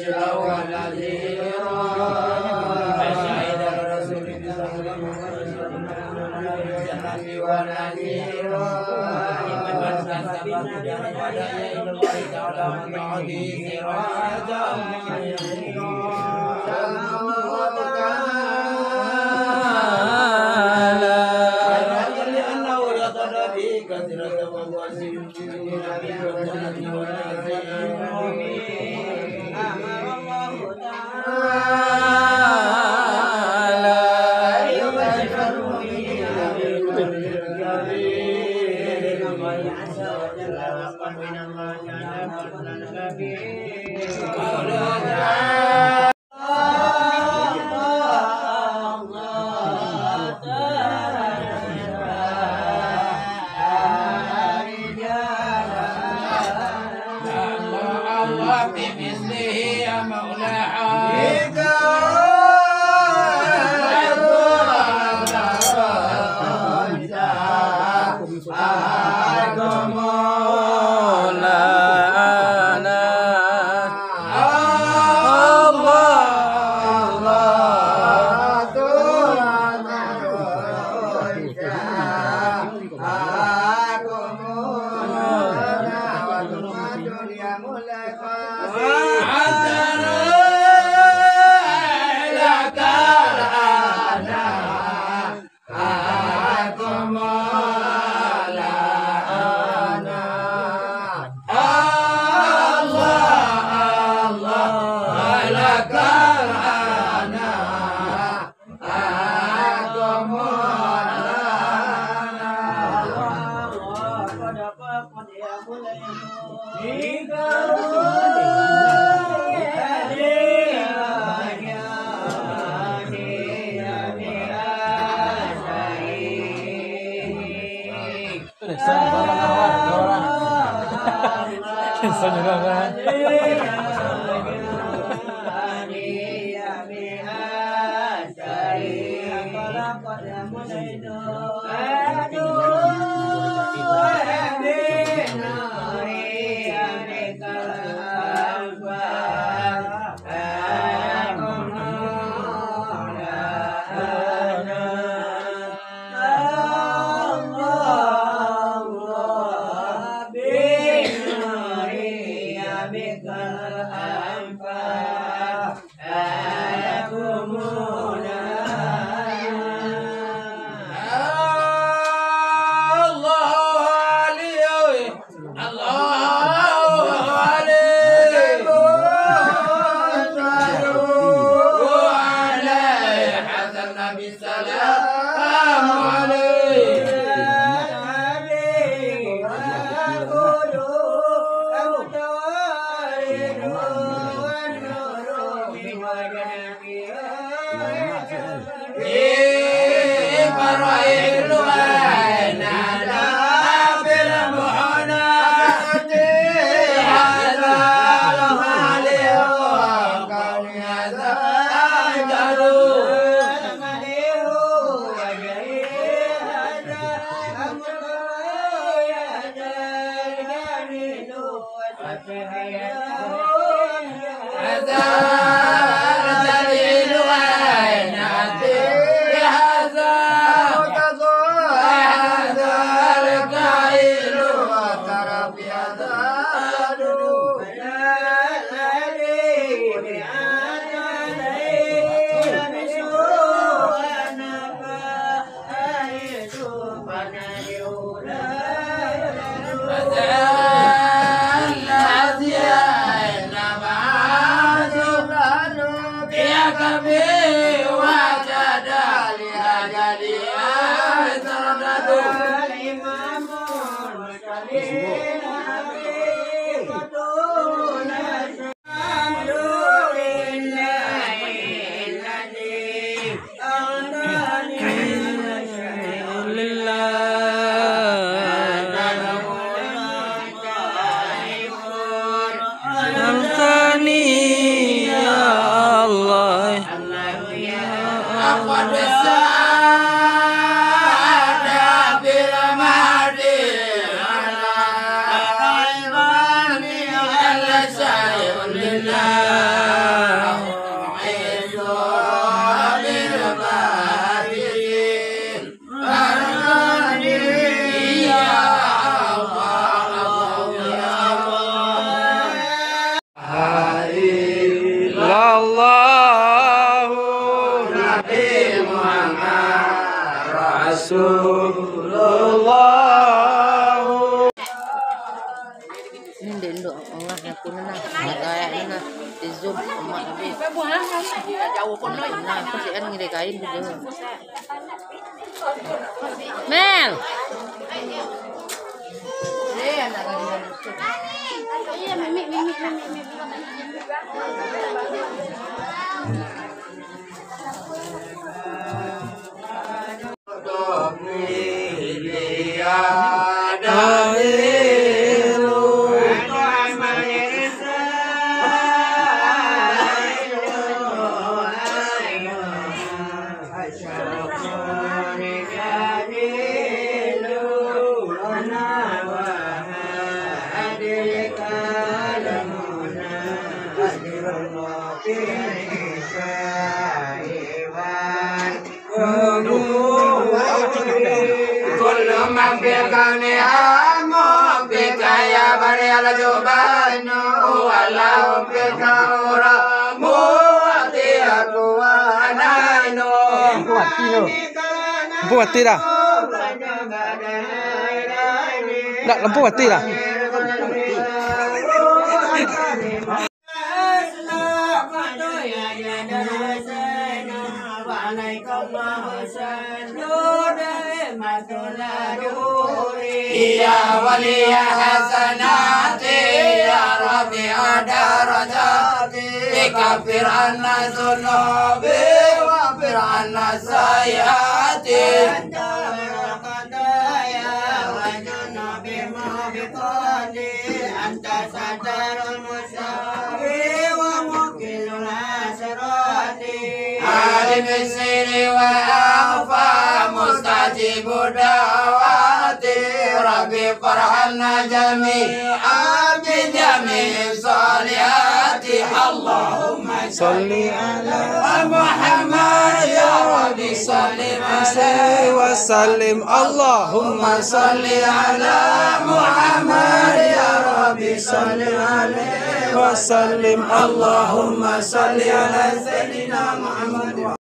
مبشرا ونذيرا فشهد الرسول بالجنة ونذيرا من كسب بدعوة إلى الله تعالى وطاعته سراجا لأنه يطر به كثرة وواسع بالجنة والنذير أمر الله تعالى يبشر المؤمنين بالكبير الله عز وجل وقد من الله كان فضلا كبيرا قوله تعالى بمثله يا مولاي Rasulullah. Ini dendok Allah aku nana. Kayak nana di zoom emak tapi. Jauh pun loh. Nah, aku sih kan ngide kain gitu. Mel. Anak iya, mimi. Lampu mati dah. Dah lampu mati dah. Ya wali hasanati ya rabbi darajati kafir anna dhunubi wa fir anna sayyiati anta sadarul musawi wa mukilul asrati alim siri wa afa mustajibu da'wati rabbi farhanna jami'an bi jami'i salihati Allahumma salli ala Muhammad ya rabbi salli alaihi wa sallim Allahumma salli ala Muhammad ya rabbi salli alaihi wa sallim Allahumma salli ala sayyidina Muhammad.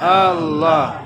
Allah